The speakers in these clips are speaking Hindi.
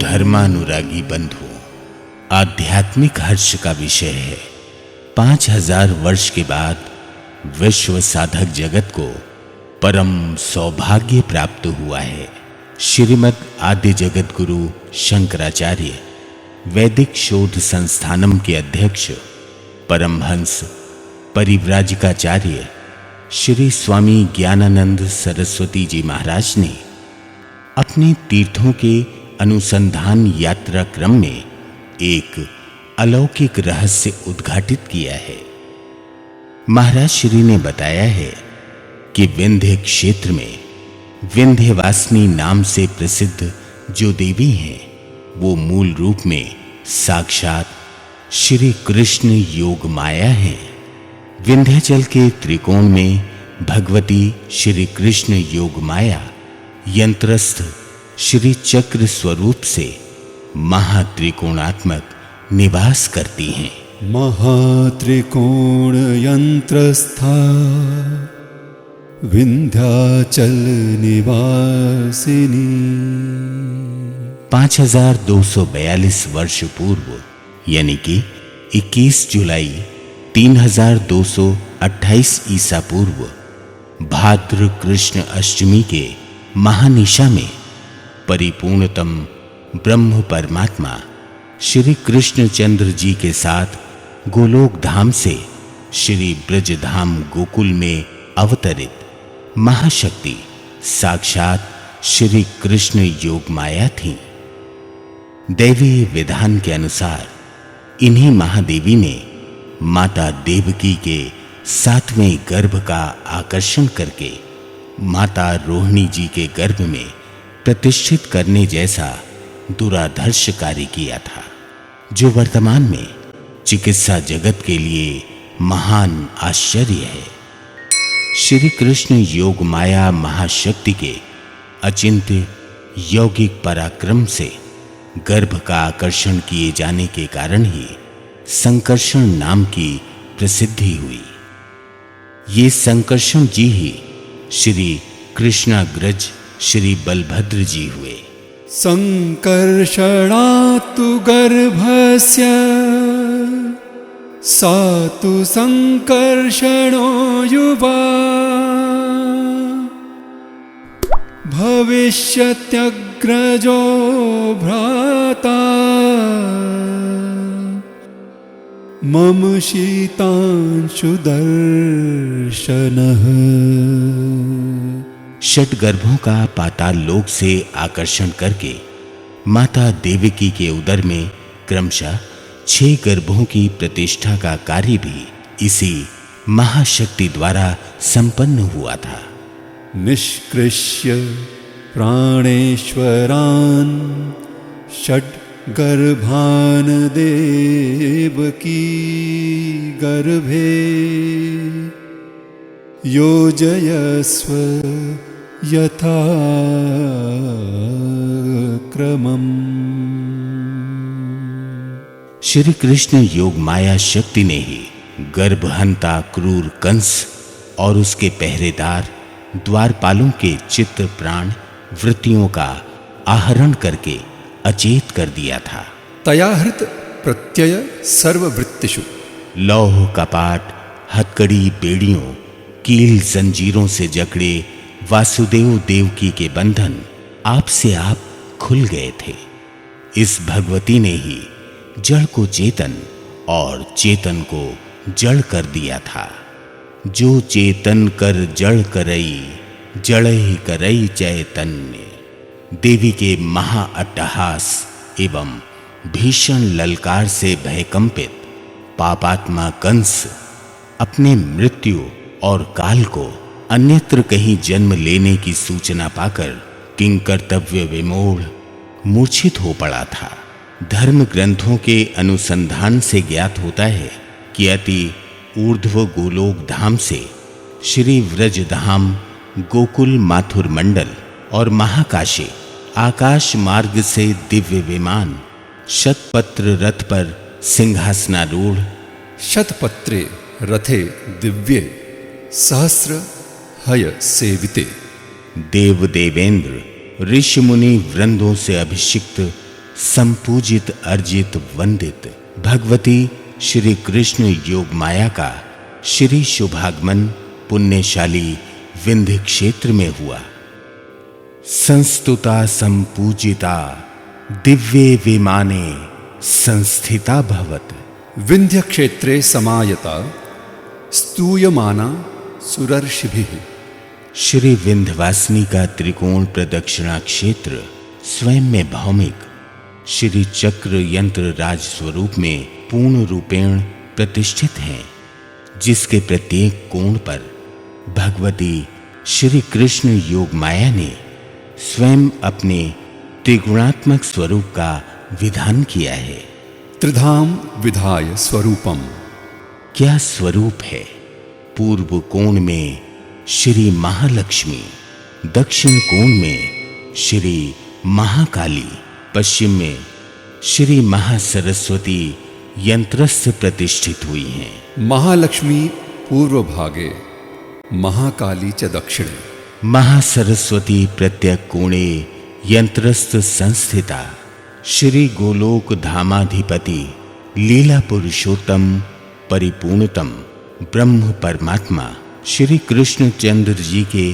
धर्मानुरागी बंधुओं, आध्यात्मिक हर्ष का विषय है 5000 वर्ष के बाद विश्व साधक जगत को परम सौभाग्य प्राप्त हुआ है। श्रीमद् आदि जगत गुरु शंकराचार्य वैदिक शोध संस्थानम के अध्यक्ष परमहंस परिव्राजकाचार्य श्री स्वामी ज्ञानानंद सरस्वती जी महाराज ने अपने तीर्थों के अनुसंधान यात्रा क्रम में एक अलौकिक रहस्य उद्घाटित किया है। महाराज श्री ने बताया है कि विंध्य क्षेत्र में विंध्यवासिनी नाम से प्रसिद्ध जो देवी हैं, वो मूल रूप में साक्षात श्री कृष्ण योग माया हैं। विंध्याचल के त्रिकोण में भगवती श्री कृष्ण योग माया यंत्रस्थ श्री चक्र स्वरूप से महात्रिकोणात्मक निवास करती हैं। महात्रिकोण यंत्रस्था विंध्याचल निवासिनी। 5242 वर्ष पूर्व यानी कि 21 जुलाई 3228 ईसा पूर्व भाद्र कृष्ण अष्टमी के महानिशा में परिपूर्णतम ब्रह्म परमात्मा श्री कृष्णचंद्र जी के साथ गोलोक धाम से श्री ब्रजधाम गोकुल में अवतरित महाशक्ति साक्षात श्री कृष्ण योग माया थी। दैवी विधान के अनुसार इन्हीं महादेवी ने माता देवकी के 7वें गर्भ का आकर्षण करके माता रोहिणी जी के गर्भ में प्रतिष्ठित करने जैसा दुराधर्ष कार्य किया था, जो वर्तमान में चिकित्सा जगत के लिए महान आश्चर्य है। श्री कृष्ण योग माया महाशक्ति के अचिंत्य यौगिक पराक्रम से गर्भ का आकर्षण किए जाने के कारण ही संकर्षण नाम की प्रसिद्धि हुई। ये संकर्षण जी ही श्री कृष्णाग्रज श्री बलभद्र जी हुए। संकर्षणातु गर्भस्य सातु संकर्षणो युवा भविष्यत्यग्रजो भ्राता मम शीतांशु दर्शनः। षट गर्भों का पाताल लोक से आकर्षण करके माता देवकी के उदर में क्रमशः 6 गर्भों की प्रतिष्ठा का कार्य भी इसी महाशक्ति द्वारा संपन्न हुआ था। निष्कृष्य प्राणेश्वरान् षट् गर्भान् देवकी गर्भे योजयस्व यथा क्रमम्। श्री कृष्ण योग माया शक्ति ने ही गर्भहंता क्रूर कंस और उसके पहरेदार द्वारपालों के चित्त प्राण वृत्तियों का आहरण करके अचेत कर दिया था। तयाहृत प्रत्यय सर्ववृत्तिषु। लौह कपाट हथकड़ी बेड़ियों कील जंजीरों से जकड़े वासुदेव देवकी के बंधन आप से आप खुल गए थे। इस भगवती ने ही जड़ को चेतन और चेतन को जड़ कर दिया था। जो चेतन कर जड़ करई जड़ ही करई चैतन्य। देवी के महा अट्टहास एवं भीषण ललकार से भयकंपित पापात्मा कंस अपने मृत्यु और काल को अन्यत्र कहीं जन्म लेने की सूचना पाकर किंकर्तव्य विमूढ़ मूर्छित हो पड़ा था। धर्म ग्रंथों के अनुसंधान से ज्ञात होता है कि अति ऊर्ध्व गोलोक धाम से श्री व्रजधाम गोकुल माथुर मंडल और महाकाशी आकाश मार्ग से दिव्य विमान शतपत्र रथ पर सिंहासनारूढ़ शतपत्रे रथे दिव्ये सहस्र हय सेविते। देव देवेंद्र ऋषि मुनि वृंदों से अभिषिक्त संपूजित अर्जित वंदित भगवती श्री कृष्ण योग माया का श्री शुभागमन पुण्यशाली विंध्य क्षेत्र में हुआ। संस्तुता संपूजिता दिव्ये विमाने संस्थिता भवत। विंध्य क्षेत्रे समायता स्तूयमाना सुरर्षिभिः। श्री विंध्यवासिनी का त्रिकोण प्रदक्षिणा क्षेत्र स्वयं में भौमिक श्री चक्र यंत्र राज स्वरूप में पूर्ण रूपेण प्रतिष्ठित हैं, जिसके प्रत्येक कोण पर भगवती श्री कृष्ण योग माया ने स्वयं अपने त्रिगुणात्मक स्वरूप का विधान किया है। त्रिधाम विधाय स्वरूपम। क्या स्वरूप है? पूर्व कोण में श्री महालक्ष्मी, दक्षिण कोण में श्री महाकाली, पश्चिम में श्री महासरस्वती यंत्रस्थ प्रतिष्ठित हुई हैं। महालक्ष्मी पूर्व भागे, महाकाली च दक्षिणे। महासरस्वती प्रत्यक कोणे यंत्रस्थ संस्थिता श्री गोलोक धामाधिपति लीला पुरुषोत्तम परिपूर्णतम ब्रह्म परमात्मा श्री कृष्ण चंद्र जी के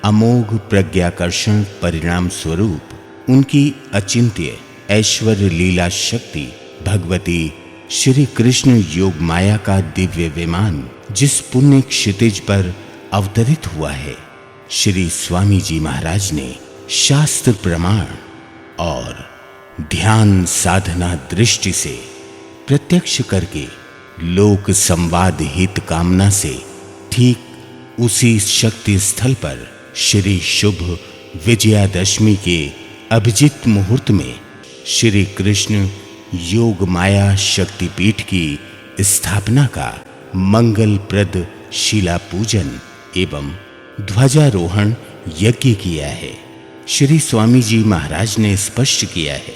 अमोघ प्रज्ञाकर्षण परिणाम स्वरूप उनकी अचिंत्य ऐश्वर्य लीला शक्ति भगवती श्री कृष्ण योग माया का दिव्य विमान जिस पुण्य क्षितिज पर अवतरित हुआ है, श्री स्वामी जी महाराज ने शास्त्र प्रमाण और ध्यान साधना दृष्टि से प्रत्यक्ष करके लोक संवाद हित कामना से ठीक उसी शक्ति स्थल पर श्री शुभ विजयादशमी के अभिजित मुहूर्त में श्री कृष्ण योग माया शक्तिपीठ की स्थापना का मंगलप्रद शिला पूजन एवं ध्वजारोहण यज्ञ किया है। श्री स्वामी जी महाराज ने स्पष्ट किया है,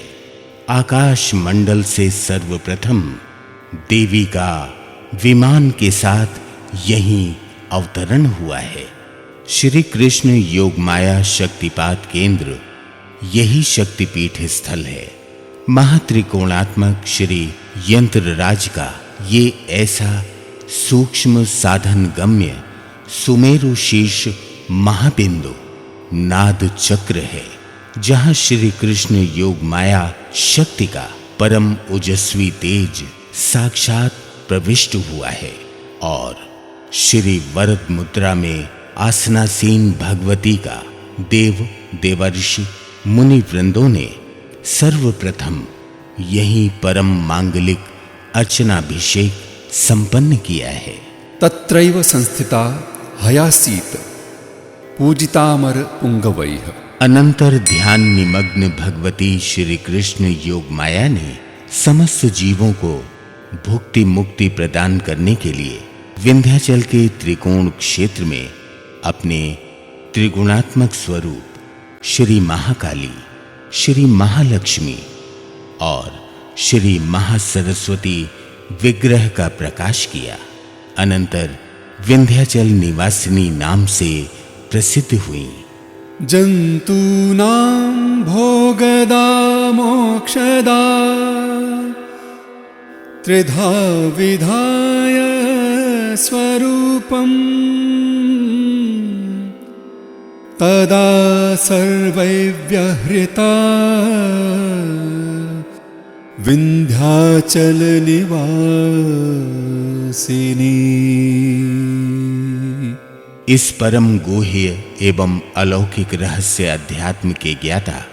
आकाश मंडल से सर्वप्रथम देवी का विमान के साथ यहीं अवतरण हुआ है। श्री कृष्ण योग माया शक्तिपात केंद्र यही शक्तिपीठ स्थल है। महात्रिकोणात्मक श्री यंत्र राज का ये ऐसा सूक्ष्म साधन गम्य सुमेरु शीर्ष महाबिंदु नाद चक्र है, जहां श्री कृष्ण योग माया शक्ति का परम ओजस्वी तेज साक्षात प्रविष्ट हुआ है और श्री वरद मुद्रा में आसनासीन भगवती का देव देवर्षि मुनि वृंदों ने सर्वप्रथम यही परम मांगलिक अर्चनाभिषेक संपन्न किया है। तत्रैव संस्थिता हयासीत पूजितामर पुंगवैः। अनंतर ध्यान निमग्न भगवती श्री कृष्ण योग माया ने समस्त जीवों को भुक्ति मुक्ति प्रदान करने के लिए विंध्याचल के त्रिकोण क्षेत्र में अपने त्रिगुणात्मक स्वरूप श्री महाकाली, श्री महालक्ष्मी और श्री महासरस्वती विग्रह का प्रकाश किया। अनंतर विंध्याचल निवासिनी नाम से प्रसिद्ध हुई। जंतूनां भोगदा मोक्षदा त्रिधा विधाय स्वरूपम् तदा सर्वैर्व्यहृता विंध्याचल निवासिनी। इस परम गुह्य एवं अलौकिक रहस्य अध्यात्म के ज्ञाता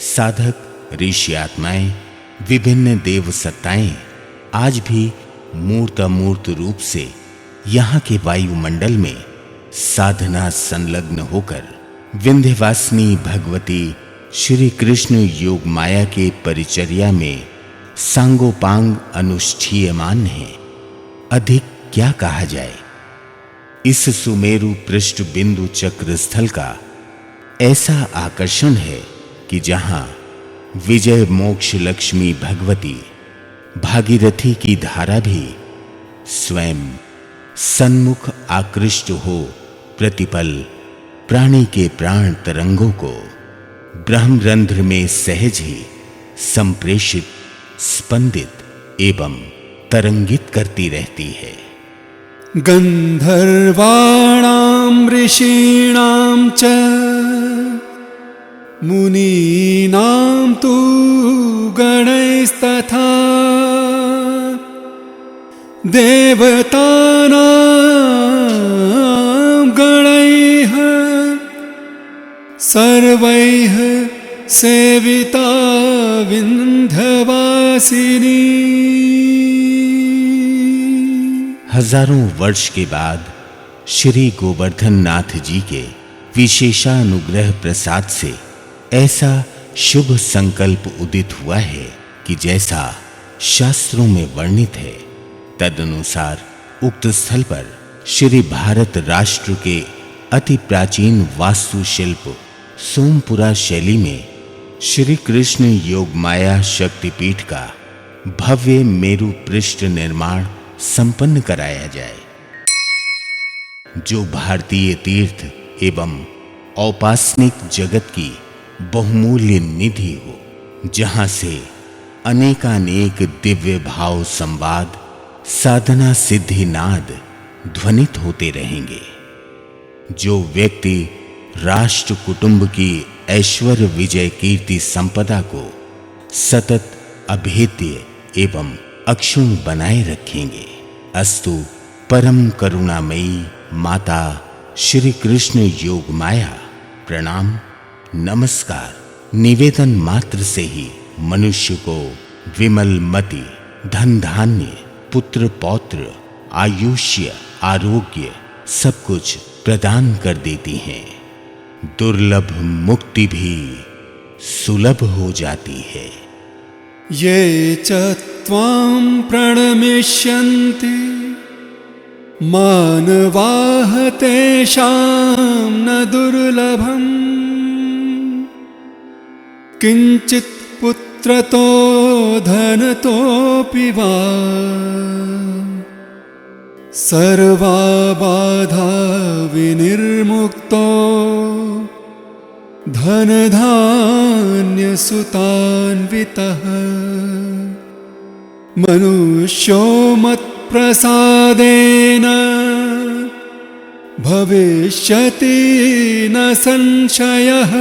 साधक ऋषि आत्माएं विभिन्न देव सत्ताएं आज भी मूर्त अमूर्त रूप से यहाँ के वायुमंडल में साधना संलग्न होकर विंध्यवासिनी भगवती श्री कृष्ण योग माया के परिचर्या में सांगोपांग अनुष्ठीयमान है। अधिक क्या कहा जाए। इस सुमेरु पृष्ठ बिंदु चक्र स्थल का ऐसा आकर्षण है कि जहां विजय मोक्ष लक्ष्मी भगवती भागीरथी की धारा भी स्वयं सन्मुख आकृष्ट हो प्रतिपल प्राणी के प्राण तरंगों को ब्रह्मरंध्र में सहज ही संप्रेषित, स्पंदित एवं तरंगित करती रहती है। गंधर्वाणां ऋषीणां च मुनीनां तु गणैस्तथा देवतानां गणैः सर्वैः सेविता विंध्यवासिनी। हजारों वर्ष के बाद श्री गोवर्धन नाथ जी के विशेषानुग्रह प्रसाद से ऐसा शुभ संकल्प उदित हुआ है कि जैसा शास्त्रों में वर्णित है तदनुसार उक्त स्थल पर श्री भारत राष्ट्र के अति प्राचीन वास्तुशिल्प सोमपुरा शैली में श्री कृष्ण योगमाया शक्तिपीठ का भव्य मेरु पृष्ठ निर्माण संपन्न कराया जाए, जो भारतीय तीर्थ एवं औपासनिक जगत की बहुमूल्य निधि हो, जहां से अनेकानेक दिव्य भाव संवाद, साधना सिद्धि नाद ध्वनित होते रहेंगे। जो व्यक्ति राष्ट्र कुटुंब की ऐश्वर्य विजय कीर्ति संपदा को सतत अभेद्य एवं अक्षुण बनाए रखेंगे। अस्तु परम करुणामयी माता श्री कृष्ण योग माया प्रणाम नमस्कार निवेदन मात्र से ही मनुष्य को विमल मति, धन धान्य, पुत्र पौत्र, आयुष्य, आरोग्य सब कुछ प्रदान कर देती हैं। दुर्लभ मुक्ति भी सुलभ हो जाती है। ये च त्वां प्रणमिष्यन्ति मानवाः तेषां न दुर्लभम् किंचित् पुत्रतो धनतोऽपि वा सर्वा बाधा विनिर्मुक्तो धनधान्यसुतान्वितः मनुष्यो मत्प्रसादेन भविष्यति न संशयः।